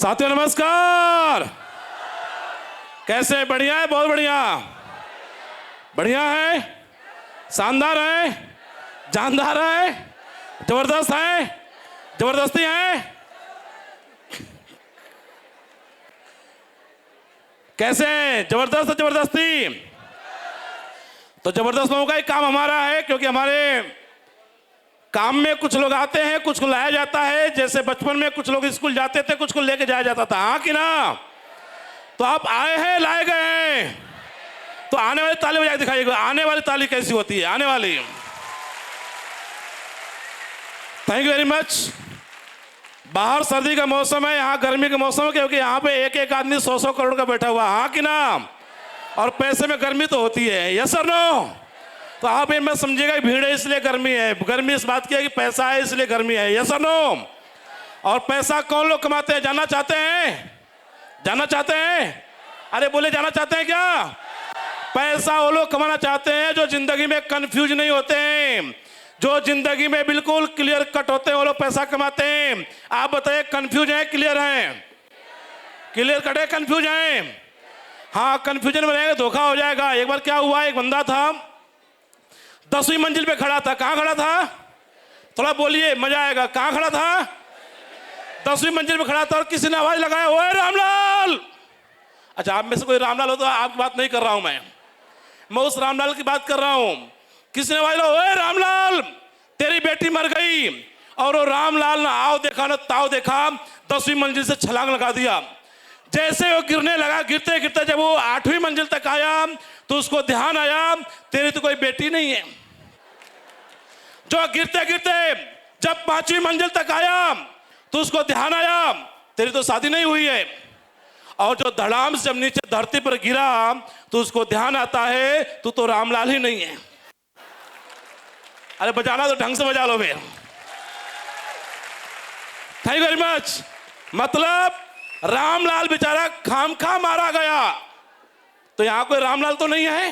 साथियों नमस्कार। कैसे हैं? बढ़िया है, बहुत बढ़िया। बढ़िया है, शानदार है, जानदार है, जबरदस्त है, जबरदस्ती है। कैसे हैं? जबरदस्त है, जबरदस्ती। तो जबरदस्त लोगों का ही काम हमारा है, क्योंकि हमारे काम में कुछ लोग आते हैं, कुछ को लाया जाता है। जैसे बचपन में कुछ लोग स्कूल जाते थे, कुछ को लेके जाया जाता था, हाँ कि ना? तो आप आए हैं, लाए गए हैं। तो आने वाली ताली बजा के दिखाइएगा। आने वाली ताली कैसी होती है? आने वाली। Thank you very much. बाहर सर्दी का मौसम है, यहाँ गर्मी का मौसम है, क्योंकि यहाँ पे एक एक आदमी 100-100 करोड़ का बैठा हुआ, हाँ कि ना? और पैसे में गर्मी तो होती है, यस और नो? तो आप ये मत समझिएगा भीड़ है इसलिए गर्मी है। गर्मी इस बात की है कि पैसा है इसलिए गर्मी है, यस और नो? और पैसा कौन लोग कमाते हैं? जानना चाहते हैं? जानना चाहते हैं? अरे बोले, जाना चाहते हैं क्या? पैसा वो लोग कमाना चाहते हैं जो जिंदगी में कंफ्यूज नहीं होते हैं, जो जिंदगी में बिल्कुल क्लियर कट होते हैं, वो लोग पैसा कमाते हैं। आप बताइए, कंफ्यूज हैं, क्लियर हैं? क्लियर कट है, कंफ्यूज हैं? हाँ, कंफ्यूजन में रहेंगे धोखा हो जाएगा। एक बार क्या हुआ, एक बंदा था 10वीं मंजिल पे खड़ा था। कहाँ खड़ा था? थोड़ा बोलिए, मजा आएगा। कहाँ खड़ा था? 10वीं मंजिल पे खड़ा था और किसी ने आवाज लगाया, ओए रामलाल। अच्छा, आप में से कोई रामलाल हो तो आपकी बात नहीं कर रहा हूं मैं उस रामलाल की बात कर रहा हूं। किसी ने आवाज लगाया, ओए रामलाल, तेरी बेटी मर गई। और वो रामलाल ना आओ देखा ना ताव देखा, 10वीं मंजिल से छलांग लगा दिया। जैसे वो गिरने लगा, गिरते गिरते जब वो 8वीं मंजिल तक आया तो उसको ध्यान आया, तेरी तो कोई बेटी नहीं है। जो गिरते गिरते जब 5वीं मंजिल तक आया तो उसको ध्यान आया, तेरी तो शादी नहीं हुई है। और जो धड़ाम से जब नीचे धरती पर गिरा तो उसको ध्यान आता है, तू तो रामलाल ही नहीं है। अरे बजाना तो ढंग से बजा लो भैया। Thank you very much. मतलब रामलाल बेचारा खामखा मारा गया। तो यहां कोई रामलाल तो नहीं है।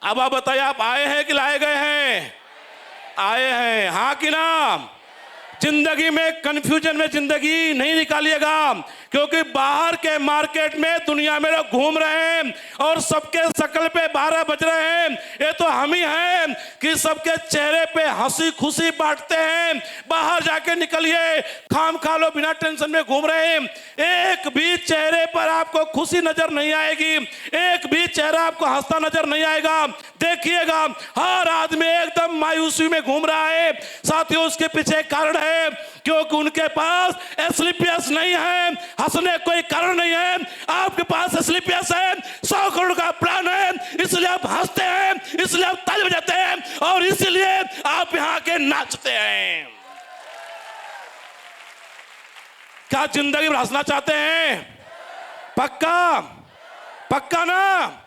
अब आप बताइए, आप आए हैं कि लाए गए हैं? आए हैं, हाँ कि ना? जिंदगी में कंफ्यूजन में जिंदगी नहीं निकालिएगा, क्योंकि बाहर के मार्केट में दुनिया में लोग घूम रहे हैं और सबके शकल पे 12 बज रहे हैं। ये तो हम ही हैं कि सबके चेहरे पे हंसी खुशी बांटते हैं। बाहर जाके निकलिए, खाम खा लो, बिना टेंशन में घूम रहे हैं। एक भी चेहरे पर आपको खुशी नजर नहीं आएगी, एक भी चेहरा आपको हंसता नजर नहीं आएगा। देखिएगा, हर आदमी एकदम मायूसी में घूम रहा है। साथियों, उसके पीछे कारण है, क्योंकि उनके पास एसलीपीएस नहीं है। हंसने कोई कारण नहीं है। आपके पास एसलीपीएस है, 100 करोड़ का प्लान है, इसलिए आप हंसते हैं, इसलिए आप ताली बजाते हैं और इसलिए आप यहां के नाचते हैं। क्या जिंदगी में हंसना चाहते हैं? पक्का? पक्का ना?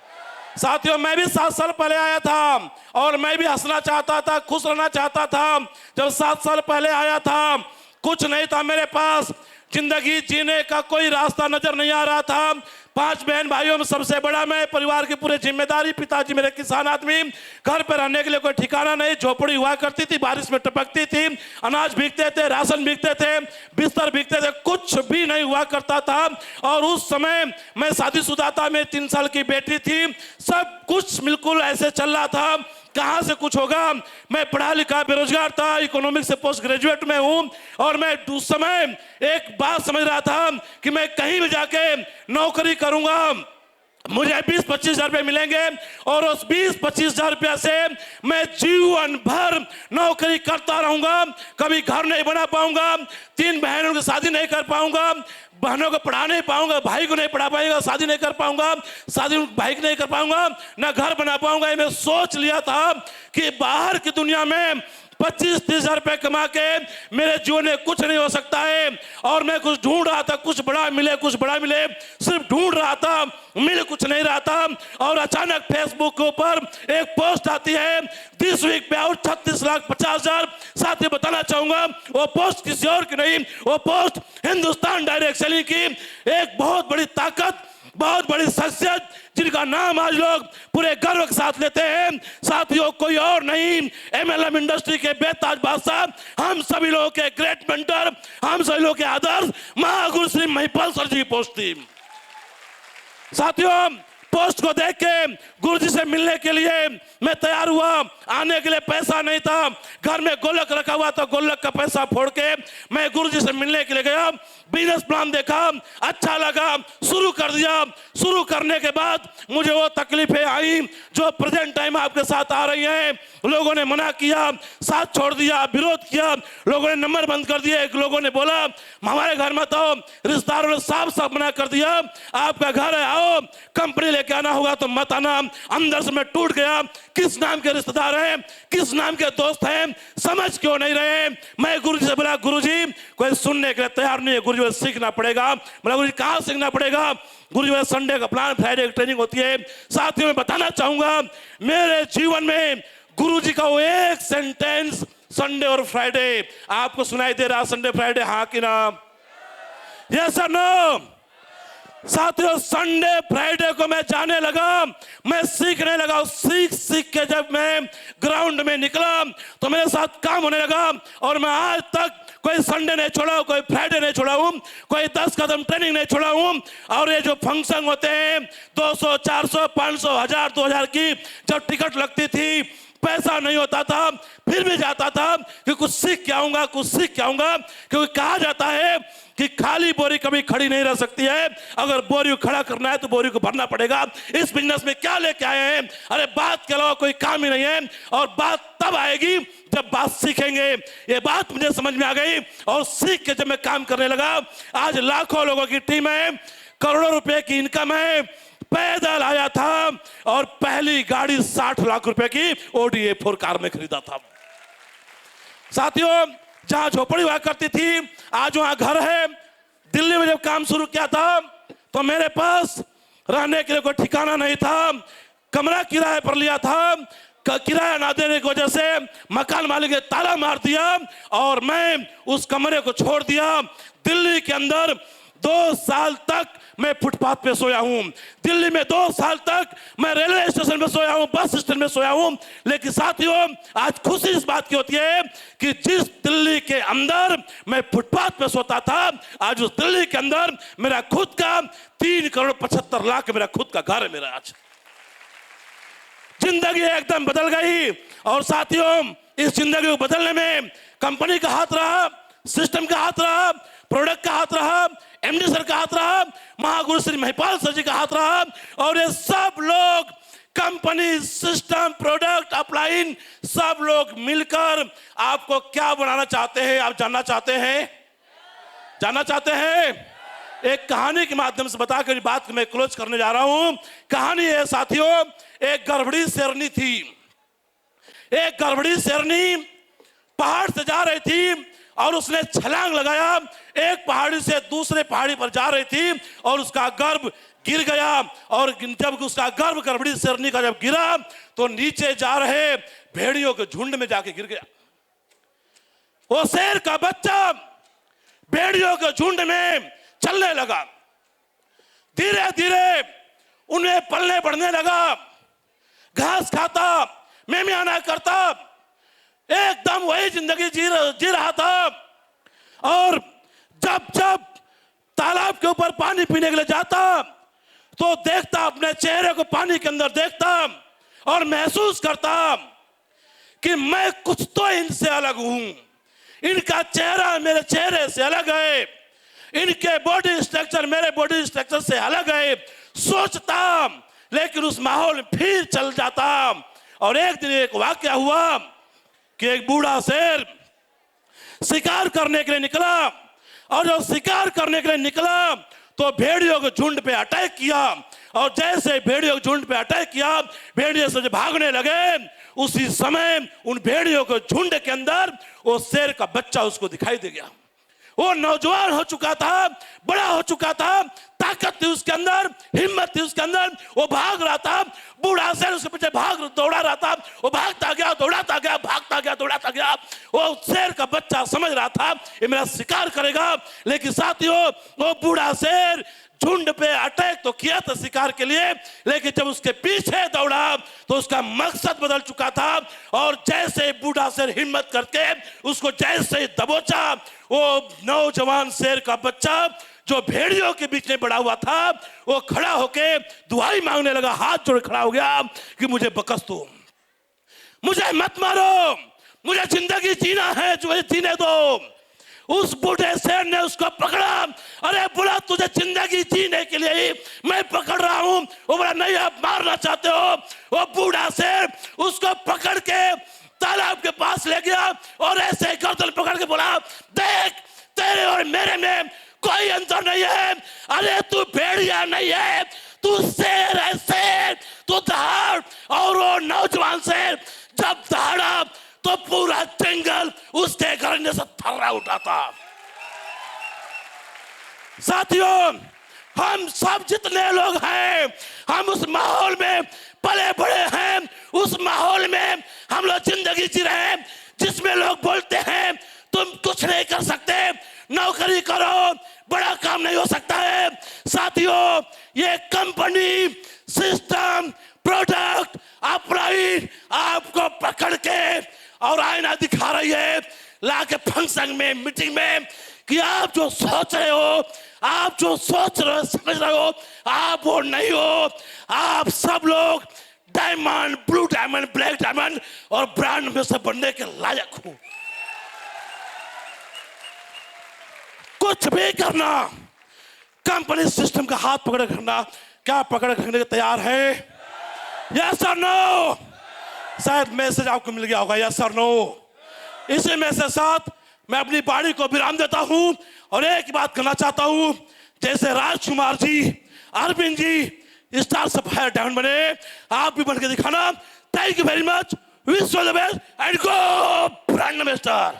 साथियों, मैं भी 7 साल पहले आया था और मैं भी हंसना चाहता था, खुश रहना चाहता था। जब 7 साल पहले आया था, कुछ नहीं था मेरे पास, जिंदगी जीने का कोई रास्ता नजर नहीं आ रहा था। 5 बहन भाइयों में सबसे बड़ा मैं, परिवार की पूरी जिम्मेदारी, पिताजी मेरे किसान आदमी, घर पर रहने के लिए कोई ठिकाना नहीं, झोपड़ी हुआ करती थी, बारिश में टपकती थी, अनाज बिकते थे, राशन बिकते थे, बिस्तर बिकते थे, कुछ भी नहीं हुआ करता था। और उस समय मैं शादीशुदा था, मेरी 3 साल की बेटी थी, सब कुछ बिल्कुल ऐसे चल रहा था। कहां से कुछ होगा? मैं पढ़ा लिखा बेरोजगार था, इकोनॉमिक्स से पोस्ट ग्रेजुएट में हूं और मैं उस समय एक बात समझ रहा था कि मैं कहीं भी जाके नौकरी करूंगा, मुझे 20-25 हजार रुपये मिलेंगे और उस 20-25 हजार रुपया से मैं जीवन भर नौकरी करता रहूंगा। कभी घर नहीं बना पाऊंगा, 3 बहनों की शादी नहीं कर पाऊंगा, बहनों को पढ़ा नहीं पाऊंगा, भाई को नहीं पढ़ा पाऊंगा, शादी नहीं कर पाऊंगा, शादी भाई को नहीं कर पाऊंगा, ना घर बना पाऊंगा। मैं सोच लिया था कि बाहर की दुनिया में 25-30 हजार रुपये कमा के मेरे जीवन में कुछ नहीं हो सकता है। और मैं कुछ ढूंढ रहा था, कुछ बड़ा मिले, कुछ बड़ा मिले, सिर्फ ढूंढ रहा था, मिल कुछ नहीं रहा था। और अचानक फेसबुक के ऊपर एक पोस्ट आती है, दिस वीक पे आउट 36,50,000। साथ ही बताना चाहूंगा, वो पोस्ट किसी और की नहीं, वो पोस्ट हिंदुस्तान डायरेक्ट सेलिंग की एक बहुत बड़ी ताकत बहुत बड़ी शख्सियत जिनका नाम आज लोग पूरे गर्व के साथ लेते हैं। साथियों, कोई और नहीं, एमएलएम इंडस्ट्री के बेताज बादशाह, हम सभी लोगों के ग्रेट मेंटर, हम सभी लोगों के आदर्श महागुरु श्री महिपाल सर जी पोस्ट थी। साथियों, पोस्ट को देख के गुरुजी से मिलने के लिए मैं तैयार हुआ। आने के लिए पैसा नहीं था, घर में गोलक रखा हुआ था, गोलक का पैसा फोड़ के मैं गुरुजी से मिलने के लिए गया। बिजनेस प्लान देखा, अच्छा लगा, शुरू कर दिया। शुरू करने के बाद मुझे वो तकलीफें आई जो प्रेजेंट टाइम आपके साथ आ रही हैं। लोगों ने मना किया, साथ छोड़ दिया, विरोध किया, लोगों ने नंबर बंद कर दिए। एक लोगों ने बोला हमारे घर मत आओ, रिश्तेदारों ने साफ साफ मना कर दिया, आपका घर है आओ, कंपनी लेके आना होगा तो मत आना। अंदर से मैं टूट गया, किस नाम के रिश्तेदार हैं, किस नाम के दोस्त हैं, समझ क्यों नहीं रहे। मैं गुरुजी से बोला गुरुजी कोई सुनने के लिए तैयार नहीं है, गुरुजी सीखना पड़ेगा। बोला गुरुजी कहाँ सीखना पड़ेगा? गुरुजी संडे का प्लान, फ्राइडे की ट्रेनिंग होती है। साथियों, मैं बताना चाहूंगा मेरे जीवन में गुरुजी का वो एक सेंटेंस संडे और फ्राइडे आपको सुनाई दे रहा? संडे फ्राइडे, हाँ कि ना? यस और नो? साथियों, संडे फ्राइडे को मैं जाने लगा, मैं सीखने लगा। सीख सीख के जब मैं ग्राउंड में निकला तो मेरे साथ काम होने लगा और मैं आज तक कोई संडे नहीं छोड़ा हूं, कोई फ्राइडे नहीं छोड़ा हूं, कोई 10 कदम ट्रेनिंग नहीं छोड़ा हूं। और ये जो फंक्शन होते हैं 200, 400, 500, 1000, 2000 की जब टिकट लगती थी, पैसा नहीं होता था, फिर भी जाता था कि कुछ सीख के आऊंगा, कुछ सीख के आऊंगा। क्योंकि कहा जाता है कि खाली बोरी कभी खड़ी नहीं रह सकती है, अगर बोरी को खड़ा करना है तो बोरी को भरना पड़ेगा। इस बिजनेस में क्या लेके आए हैं? अरे बात के अलावा कोई काम ही नहीं है, और बात तब आएगी जब बात सीखेंगे। ये बात मुझे समझ में आ गई और सीख के जब मैं काम करने लगा, आज लाखों लोगों की टीम है, करोड़ों रुपए की इनकम है। पैदल आया था और पहली गाड़ी 60 लाख रुपए की Audi A4 कार में खरीदा था। साथियों, जहां झोपड़ी हुआ करती थी आज वहां घर है। दिल्ली में जब काम शुरू किया था तो मेरे पास रहने के लिए कोई ठिकाना नहीं था, कमरा किराए पर लिया था। किराया ना देने की वजह से मकान मालिक ने ताला मार दिया और मैं उस कमरे को छोड़ दिया। दिल्ली के अंदर 2 साल तक मैं फुटपाथ पे सोया हूं। दिल्ली में 2 साल तक मैं रेलवे स्टेशन पे सोया हूं, बस स्टैंड में सोया हूं। लेकिन साथियों, आज खुशी इस बात की होती है कि जिस दिल्ली के अंदर मैं फुटपाथ पे सोता था, आज उस दिल्ली के अंदर मेरा खुद का 3 करोड़ 75 लाख मेरा खुद का घर है। मेरा आज जिंदगी एकदम बदल गई। और साथियों, इस जिंदगी को बदलने में कंपनी का हाथ रहा, सिस्टम का हाथ रहा, प्रोडक्ट का हाथ रहा, एमडी सर का हाथ रहा, महागुरु श्री महिपाल सर जी का हाथ रहा। और ये सब लोग, कंपनी, सिस्टम, प्रोडक्ट, अपलाइन, सब लोग मिलकर आपको क्या बनाना चाहते हैं? आप जानना चाहते हैं? जानना चाहते हैं? एक कहानी के माध्यम से बताकर बात मैं क्लोज करने जा रहा हूं। कहानी है साथियों, एक गर्भड़ी शेरनी थी। एक गर्भड़ी शेरनी पहाड़ से जा रही थी और उसने छलांग लगाया। एक पहाड़ी से दूसरे पहाड़ी पर जा रही थी और उसका गर्भ गिर गया। और जब उसका गर्भ गर्भड़ी शेरनी का जब गिरा तो नीचे जा रहे भेड़ियों के झुंड में जाके गिर गया। वो शेर का बच्चा भेड़ियों के झुंड में चलने लगा। धीरे धीरे उन्हें पलने बढ़ने लगा, घास खाता, मेमियाना करता, एकदम वही जिंदगी जी रहा था। और जब जब तालाब के ऊपर पानी पीने के लिए जाता तो देखता, अपने चेहरे को पानी के अंदर देखता और महसूस करता कि मैं कुछ तो इनसे अलग हूं। इनका चेहरा मेरे चेहरे से अलग है, इनके बॉडी स्ट्रक्चर मेरे बॉडी स्ट्रक्चर से अलग है। सोचता, लेकिन उस माहौल में फिर चल जाता। और एक दिन एक वाकया हुआ कि एक बूढ़ा शेर शिकार करने के लिए निकला। और जब शिकार करने के लिए निकला तो भेड़ियों के झुंड पे अटैक किया। और जैसे भेड़ियों के झुंड पे अटैक किया, भेड़ियों से जब भागने लगे, उसी समय उन भेड़ियों के झुंड के अंदर वो शेर का बच्चा उसको दिखाई दे गया। वो नौजवान हो चुका था, बड़ा हो चुका था, ताकत थी उसके अंदर, हिम्मत थी उसके अंदर। वो भाग रहा था, बूढ़ा शेर उसके पीछे दौड़ा रहा था। वो भागता गया, दौड़ाता गया, भागता गया, दौड़ाता गया। वो शेर का बच्चा समझ रहा था ये मेरा शिकार करेगा। लेकिन साथियों, वो बूढ़ा शेर झुंड पे अटैक तो किया था शिकार के लिए, लेकिन जब उसके पीछे दौड़ा तो उसका मकसद बदल चुका था। और जैसे बूढ़ा शेर हिम्मत करके उसको जैसे दबोचा, वो नौजवान शेर का बच्चा जो भेड़ियों के बीच में बड़ा हुआ था, वो खड़ा होके दुआई मांगने लगा, हाथ जोड़ खड़ा हो गया कि मुझे बकस दो, मुझे मत मारो, मुझे जिंदगी जीना है, मुझे जीने दो। उस बूढ़े शेर ने उसको पकड़ा, अरे बोला तुझे जिंदगी जीने के लिए ही मैं पकड़ रहा हूं। वो बोला नहीं, आप मारना चाहते हो। वो बूढ़ा शेर उसको पकड़ के तालाब के पास ले गया और ऐसे गर्दन पकड़ के बोला, देख तेरे और मेरे में कोई अंतर नहीं है। अरे तू भेड़िया नहीं है, तू शेर है, शेर, तू दहाड़। और वो नौजवान शेर जब दहाड़ा तो पूरा जंगल उसके गरजने से थर्रा उठा था। साथियों, हम सब जितने लोग हैं, हम उस माहौल में पले बड़े हैं, उस माहौल में हम लोग जिंदगी जी रहे हैं जिसमें लोग बोलते हैं तुम कुछ नहीं कर सकते, नौकरी करो, बड़ा काम नहीं हो सकता है। साथियों, ये कंपनी, सिस्टम, प्रोडक्ट, अपराइट आपको पकड़ के और आईना दिखा रही है, लाके फंक्शन में, मीटिंग में, कि आप जो सोच रहे हो, आप जो सोच रहे हो, समझ रहे हो, आप वो नहीं हो। आप सब लोग diamond, blue diamond, black diamond और ब्रांड में से बनने के लायक हो। कुछ भी करना, कंपनी सिस्टम का हाथ पकड़ करना, क्या पकड़ करने के तैयार है? यस और नो? शायद मैसेज आपको मिल गया होगा, यस और नो। इसी मैसेज साथ मैं अपनी वाणी को विराम देता हूं और एक बात कहना चाहता हूं, जैसे Rajkumar ji, Arvind ji star sapphire diamond बने, आप भी बन के दिखाना। Thank you very much, wish you the best and go brand ambassador.